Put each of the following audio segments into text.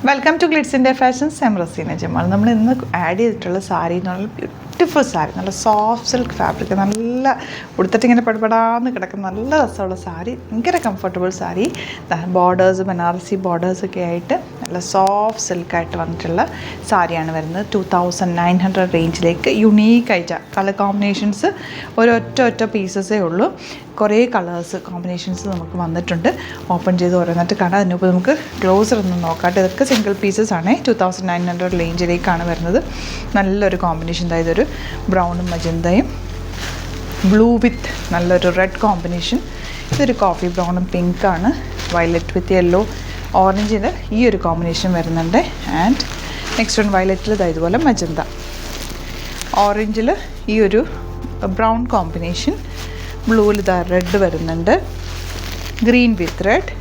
Welcome to Glitz India fashions. I'm Razeena Jamal. നമ്മൾ ഇന്ന് add ചെയ്തിട്ടുള്ള സാരി എന്ന് പറഞ്ഞാൽ ബ്യൂട്ടിഫുൾ സാരി, നല്ല സോഫ്റ്റ് സിൽക്ക് ഫാബ്രിക്, നല്ല ഉടുത്തിട്ട് ഇങ്ങനെ പടപടാന്ന് കിടക്കുന്ന നല്ല രസമുള്ള സാരി, ഭയങ്കര കംഫർട്ടബിൾ സാരി. ബോർഡേഴ്സ്, ബനാറസി ബോർഡേഴ്സൊക്കെ ആയിട്ട് നല്ല സോഫ്റ്റ് സിൽക്കായിട്ട് വന്നിട്ടുള്ള സാരിയാണ് വരുന്നത്. 2900 റേഞ്ചിലേക്ക് യുണീക്കായിട്ട് കളർ കോമ്പിനേഷൻസ് ഒറ്റ പീസസേ ഉള്ളൂ. കുറേ കളേഴ്സ് കോമ്പിനേഷൻസ് നമുക്ക് വന്നിട്ടുണ്ട്. ഓപ്പൺ ചെയ്ത് ഓരോന്നിട്ട് കാണാം. അതിനുമ്പോൾ നമുക്ക് ക്ലോസർ ഒന്ന് നോക്കാട്ടെ. ഇതൊക്കെ സിംഗിൾ പീസസ് ആണ്. 2900 റേഞ്ചിലേക്കാണ് വരുന്നത്. നല്ലൊരു കോമ്പിനേഷൻ, അതായത് ഒരു ബ്രൗണും മജന്തയും ബ്ലൂ വിത്ത് നല്ലൊരു റെഡ് കോമ്പിനേഷൻ. ഇതൊരു കോഫി ബ്രൗണും പിങ്കാണ്. വയലറ്റ് വിത്ത് യെല്ലോ, ഓറഞ്ചിൽ ഈ ഒരു കോമ്പിനേഷൻ വരുന്നുണ്ട്. ആൻഡ് നെക്സ്റ്റ് വൺ വയലറ്റിൽ ഇതുപോലെ മജന്ത, ഓറഞ്ചിൽ ഈ ഒരു ബ്രൗൺ കോമ്പിനേഷൻ, ബ്ലൂവിൽ റെഡ് വരുന്നുണ്ട്, green with red,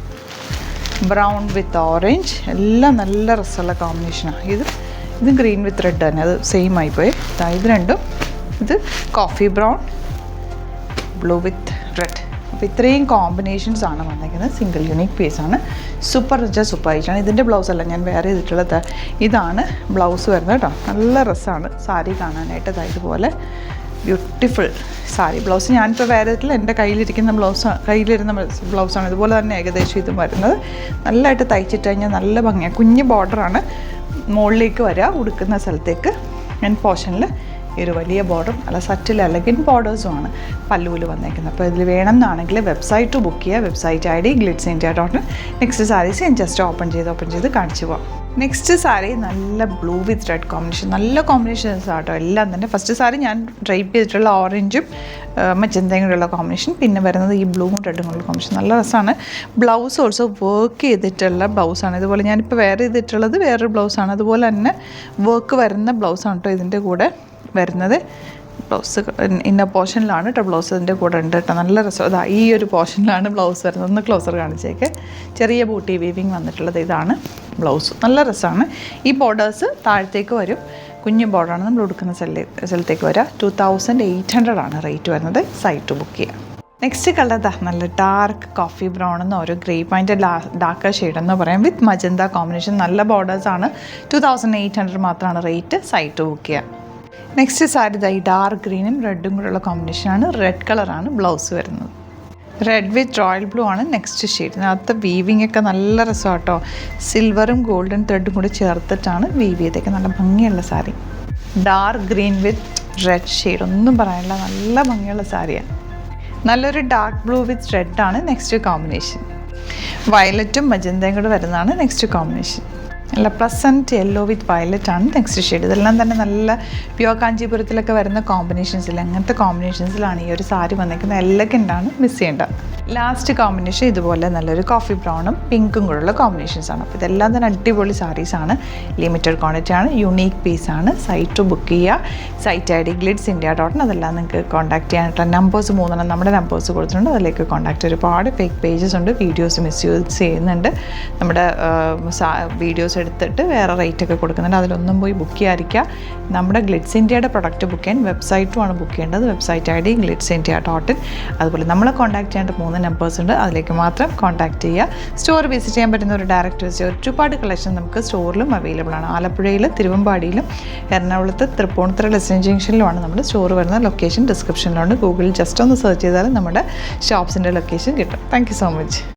brown with orange, എല്ലാം നല്ല രസമുള്ള കോമ്പിനേഷനാണ്. ഇത് ഗ്രീൻ വിത്ത് റെഡ് തന്നെ, അത് സെയിം ആയിപ്പോയി. ഇത് രണ്ടും, ഇത് coffee brown, blue with red. അപ്പോൾ ഇത്രയും കോമ്പിനേഷൻസ് ആണ് വന്നിരിക്കുന്നത്. സിംഗിൾ യൂണിക് പീസാണ്. സൂപ്പർ റിച്ചാണ്, സൂപ്പർ റിച്ചാണ്. ഇതിൻ്റെ ബ്ലൗസല്ല ഞാൻ വേറെ ചെയ്തിട്ടുള്ളത്. ഇതാണ് ബ്ലൗസ് വരുന്നത് കേട്ടോ. നല്ല രസമാണ് സാരി കാണാനായിട്ട്. ഇതുപോലെ ബ്യൂട്ടിഫുൾ സാരി ബ്ലൗസ്. ഞാനിപ്പോൾ വേറെ എൻ്റെ കയ്യിലിരിക്കുന്ന കയ്യിലിരുന്ന ബ്ലൗസാണ്. ഇതുപോലെ തന്നെ ഏകദേശം ഇതും വരുന്നത്. നല്ലതായിട്ട് തയ്ച്ചിട്ട് കഴിഞ്ഞാൽ നല്ല ഭംഗിയാണ്. കുഞ്ഞ് ബോർഡറാണ് മുകളിലേക്ക് വരിക ഉടുക്കുന്ന സ്ഥലത്തേക്ക്. ആൻഡ് പോർഷനിൽ ഈ ഒരു വലിയ ബോർഡറും നല്ല സറ്റിൽ എലഗൻ ബോർഡേഴ്സുമാണ് പല്ലുവിൽ വന്നേക്കുന്നത്. അപ്പോൾ ഇതിൽ വേണമെന്നാണെങ്കിൽ വെബ്സൈറ്റ് ബുക്ക് ചെയ്യുക. Website ID glitsindia.in. Next saris ഞാൻ ജസ്റ്റ് ഓപ്പൺ ചെയ്ത് കാണിച്ചു പോകാം. നെക്സ്റ്റ് സാരി നല്ല ബ്ലൂ വിത്ത് റെഡ് കോമ്പിനേഷൻ, നല്ല കോമ്പിനേഷൻസ് ആട്ടോ എല്ലാം തന്നെ. ഫസ്റ്റ് സാരി ഞാൻ ഡ്രൈപ്പ് ചെയ്തിട്ടുള്ള ഓറഞ്ചും മജന്തയും കൂടെയുള്ള കോമ്പിനേഷൻ, പിന്നെ വരുന്നത് ഈ ബ്ലൂവും റെഡും കൂടെയുള്ള കോമ്പിനേഷൻ. നല്ല രസമാണ്. ബ്ലൗസ് ഓൾസോ വർക്ക് ചെയ്തിട്ടുള്ള ബ്ലൗസാണ്. ഇതുപോലെ ഞാനിപ്പോൾ വേറെ ചെയ്തിട്ടുള്ളത് വേറൊരു ബ്ലൗസാണ്. അതുപോലെ തന്നെ വർക്ക് വരുന്ന ബ്ലൗസാണ് കേട്ടോ ഇതിൻ്റെ കൂടെ വരുന്നത്. ബ്ലൗസ് ഇന്ന പോർഷനിലാണ് കേട്ടോ ബ്ലൗസ് ഇതിൻ്റെ കൂടെ ഉണ്ട് കേട്ടോ. നല്ല രസം. ഈ ഒരു പോർഷനിലാണ് ബ്ലൗസ് വരുന്നത്. ഒന്ന് ക്ലോസർ കാണിച്ചേക്ക്. ചെറിയ ബൂട്ടി വീവിങ് വന്നിട്ടുള്ളത് ഇതാണ് ബ്ലൗസ്. നല്ല രസമാണ്. ഈ ബോർഡേഴ്സ് താഴത്തേക്ക് വരും. കുഞ്ഞു ബോർഡറാണ് നമ്മൾ കൊടുക്കുന്ന സ്ഥലത്തേക്ക് വരിക. 2800 ആണ് റേറ്റ് വരുന്നത്. സൈറ്റ് ബുക്ക് ചെയ്യുക. നെക്സ്റ്റ് കളർ നല്ല ഡാർക്ക് കോഫി ബ്രൗൺ എന്നോ ഒരു ഗ്രേപ്പ് അതിൻ്റെ ഡാർക്ക് ഷെയ്ഡെന്നോ പറയാം. വിത്ത് മജന്ത കോമ്പിനേഷൻ. നല്ല ബോർഡേഴ്സാണ്. 2800 മാത്രമാണ് റേറ്റ്. സൈറ്റ് ബുക്ക് ചെയ്യുക. നെക്സ്റ്റ് സാരി ഈ ഡാർക്ക് ഗ്രീനും റെഡും കൂടെയുള്ള കോമ്പിനേഷനാണ്. റെഡ് കളറാണ് ബ്ലൗസ് വരുന്നത്. റെഡ് വിത്ത് റോയൽ ബ്ലൂ ആണ് നെക്സ്റ്റ് ഷെയ്ഡ്. അതിനകത്ത് വീവിങ് ഒക്കെ നല്ല രസമാണ് കേട്ടോ. സിൽവറും ഗോൾഡൻ ത്രെഡും കൂടി ചേർത്തിട്ടാണ് വീവ് ചെയ്തേക്ക്. നല്ല ഭംഗിയുള്ള sari. Dark green with red shade, ഒന്നും പറയാനില്ല, നല്ല ഭംഗിയുള്ള സാരിയാണ്. നല്ലൊരു ഡാർക്ക് ബ്ലൂ വിത്ത് റെഡാണ് നെക്സ്റ്റ് കോമ്പിനേഷൻ. വയലറ്റും മജന്തയും കൂടെ വരുന്നതാണ് നെക്സ്റ്റ് കോമ്പിനേഷൻ. നല്ല പ്ലസൻറ്റ് യെല്ലോ വിത്ത് വയലറ്റ് ആണ് നെക്സ്റ്റ് ഷെയ്ഡ്. ഇതെല്ലാം തന്നെ നല്ല പ്യുവർ കാഞ്ചീപുരത്തിലൊക്കെ വരുന്ന കോമ്പിനേഷൻസിൽ, അങ്ങനത്തെ കോമ്പിനേഷൻസിലാണ് ഈ ഒരു സാരി വന്നിരിക്കുന്നത്. എലഗൻ്റാണ്, മിസ് ചെയ്യേണ്ട. ലാസ്റ്റ് കോമ്പിനേഷൻ ഇതുപോലെ നല്ലൊരു കോഫി ബ്രൗണും പിങ്കും കൂടെയുള്ള കോമ്പിനേഷൻസാണ്. അപ്പോൾ ഇതെല്ലാം തന്നെ അടിപൊളി സാരീസാണ്. ലിമിറ്റഡ് ക്വാണ്ടിറ്റി ആണ്, യുണീക്ക് പീസാണ്. സൈറ്റ് ബുക്ക് ചെയ്യുക. Site ID glitsindia.in. അതെല്ലാം നിങ്ങൾക്ക് കോൺടാക്ട് ചെയ്യാനായിട്ടുള്ള നമ്പേഴ്സ് 3 നമ്മുടെ നമ്പേഴ്സ് കൊടുത്തിട്ടുണ്ട്. അതിലേക്ക് കോൺടാക്ട്. ഒരുപാട് ഫേക്ക് പേജസ് ഉണ്ട്, വീഡിയോസ് മിസ്യൂസ് ചെയ്യുന്നുണ്ട്. നമ്മുടെ വീഡിയോസ് എടുത്തിട്ട് വേറെ റേറ്റൊക്കെ കൊടുക്കുന്നുണ്ട്. അതിലൊന്നും പോയി ബുക്ക് ചെയ്യാതിരിക്കുക. നമ്മുടെ ഗ്ലിറ്റ്സ് ഇന്ത്യയുടെ പ്രൊഡക്റ്റ് ബുക്ക് ചെയ്യാൻ വെബ്സൈറ്റുമാണ് ബുക്ക് ചെയ്യേണ്ടത്. Website ID glitsindia.in. അതുപോലെ നമ്മളെ കോൺടാക്ട് ചെയ്യേണ്ട 3 നമ്പേഴ്സ് ഉണ്ട്. അതിലേക്ക് മാത്രം കോൺടാക്ട് ചെയ്യുക. സ്റ്റോർ വിസിറ്റ് ചെയ്യാൻ പറ്റുന്ന ഒരു ഡയറക്റ്റ് വിസിറ്റ്. ഒരുപാട് കളക്ഷൻ നമുക്ക് സ്റ്റോറിലും അവൈലബിൾ ആണ്. ആലപ്പുഴയിൽ, തിരുവമ്പാടിയിലും, എറണാകുളത്ത് തൃപ്പൂണിത്തുറ ലെസ്സൺ ജംഗ്ഷനിലുമാണ് നമ്മുടെ സ്റ്റോർ വരുന്നത്. ലൊക്കേഷൻ ഡിസ്ക്രിപ്ഷനിലുണ്ട്. ഗൂഗിളിൽ ജസ്റ്റ് ഒന്ന് സെർച്ച് ചെയ്താൽ നമ്മുടെ ഷോപ്സിൻ്റെ ലൊക്കേഷൻ കിട്ടും. Thank you so much.